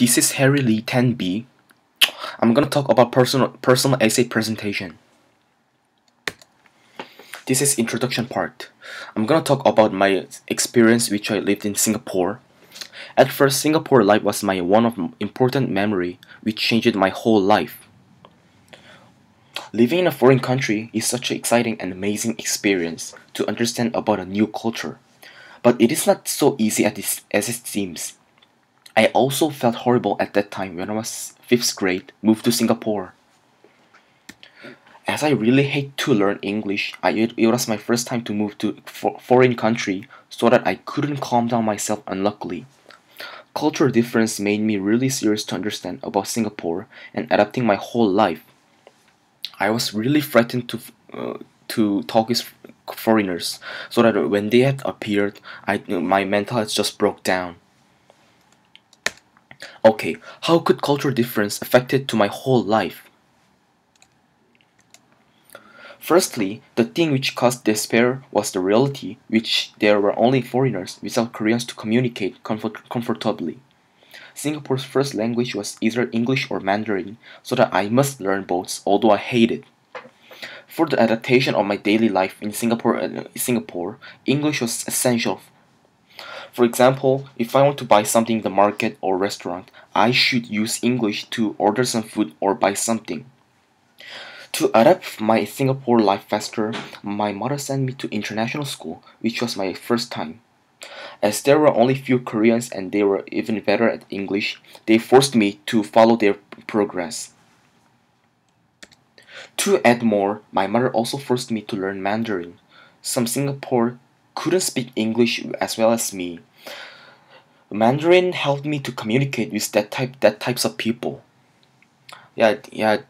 This is Harry Lee 10B. I'm gonna talk about personal essay presentation. This is introduction part. I'm gonna talk about my experience which I lived in Singapore. At first, Singapore life was my one of important memory which changed my whole life. Living in a foreign country is such an exciting and amazing experience to understand about a new culture. But it is not so easy as it seems. I also felt horrible at that time when I was 5th grade, moved to Singapore. As I really hate to learn English, it was my first time to move to foreign country, so that I couldn't calm down myself unluckily. Cultural difference made me really serious to understand about Singapore and adapting my whole life. I was really frightened to talk with foreigners, so that when they had appeared, my mental health just broke down. Okay, how could cultural difference affected to my whole life? Firstly, the thing which caused despair was the reality which there were only foreigners without Koreans to communicate comfortably. Singapore's first language was either English or Mandarin, so that I must learn both, although I hate it. For the adaptation of my daily life in Singapore, English was essential. For example, if I want to buy something in the market or restaurant, I should use English to order some food or buy something. To adapt my Singapore life faster, my mother sent me to international school, which was my first time. As there were only few Koreans and they were even better at English, they forced me to follow their progress. To add more, my mother also forced me to learn Mandarin. Some Singapore couldn't speak English as well as me. Mandarin helped me to communicate with that types of people.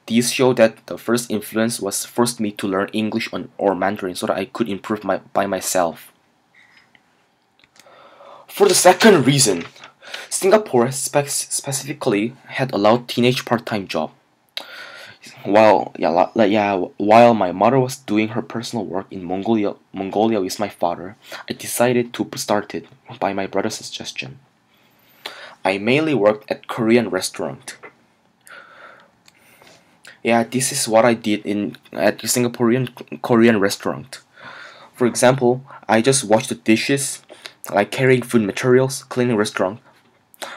These show that the first influence was forced me to learn English or Mandarin so that I could improve by myself. For the second reason, Singapore specifically had allowed teenage part-time job. While my mother was doing her personal work in Mongolia with my father, I decided to start it by my brother's suggestion. I mainly worked at Korean restaurant. This is what I did at the Singaporean Korean restaurant. For example, I just washed the dishes, like carrying food materials, cleaning restaurant.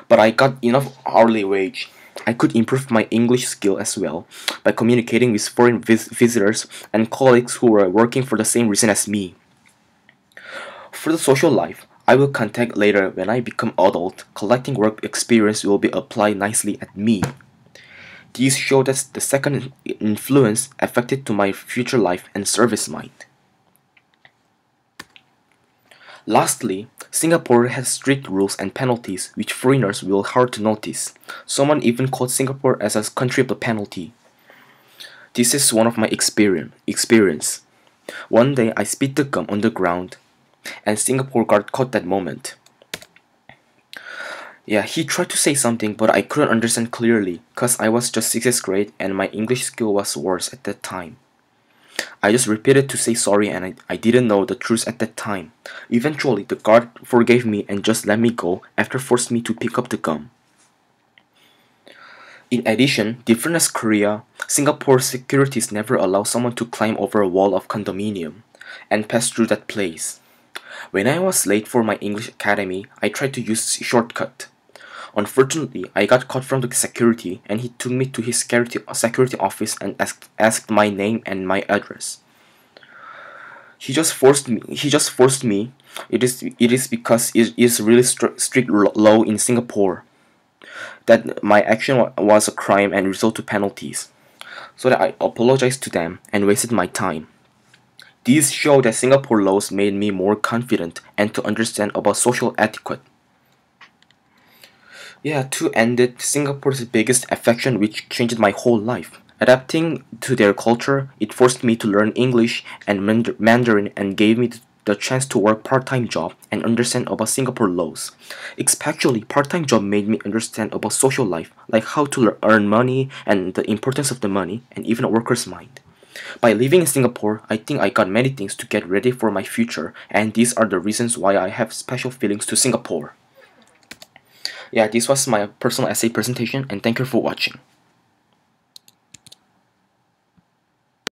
But I got enough hourly wage. I could improve my English skill as well by communicating with foreign visitors and colleagues who were working for the same reason as me. For the social life, I will contact later when I become adult. Collecting work experience will be applied nicely at me. These show that the second influence affected to my future life and service mind. Lastly, Singapore has strict rules and penalties which foreigners will hard to notice. Someone even called Singapore as a country of the penalty. This is one of my experience. One day I spit the gum on the ground and Singapore guard caught that moment. He tried to say something but I couldn't understand clearly cause I was just 6th grade and my English skill was worse at that time. I just repeated to say sorry and I didn't know the truth at that time. Eventually, the guard forgave me and just let me go after forced me to pick up the gum. In addition, different as Korea, Singapore's securities never allow someone to climb over a wall of condominium and pass through that place. When I was late for my English academy, I tried to use shortcut. Unfortunately, I got caught from the security and he took me to his security office and asked my name and my address. He just forced me. It is because it is really strict law in Singapore that my action was a crime and result to penalties. So that I apologized to them and wasted my time. These show that Singapore laws made me more confident and to understand about social etiquette. To end it, Singapore's biggest affection which changed my whole life. Adapting to their culture, it forced me to learn English and Mandarin and gave me the chance to work part-time job and understand about Singapore laws. Especially, part-time job made me understand about social life, like how to earn money and the importance of the money and even a worker's mind. By living in Singapore, I think I got many things to get ready for my future and these are the reasons why I have special feelings to Singapore. Yeah, this was my personal essay presentation, and thank you for watching.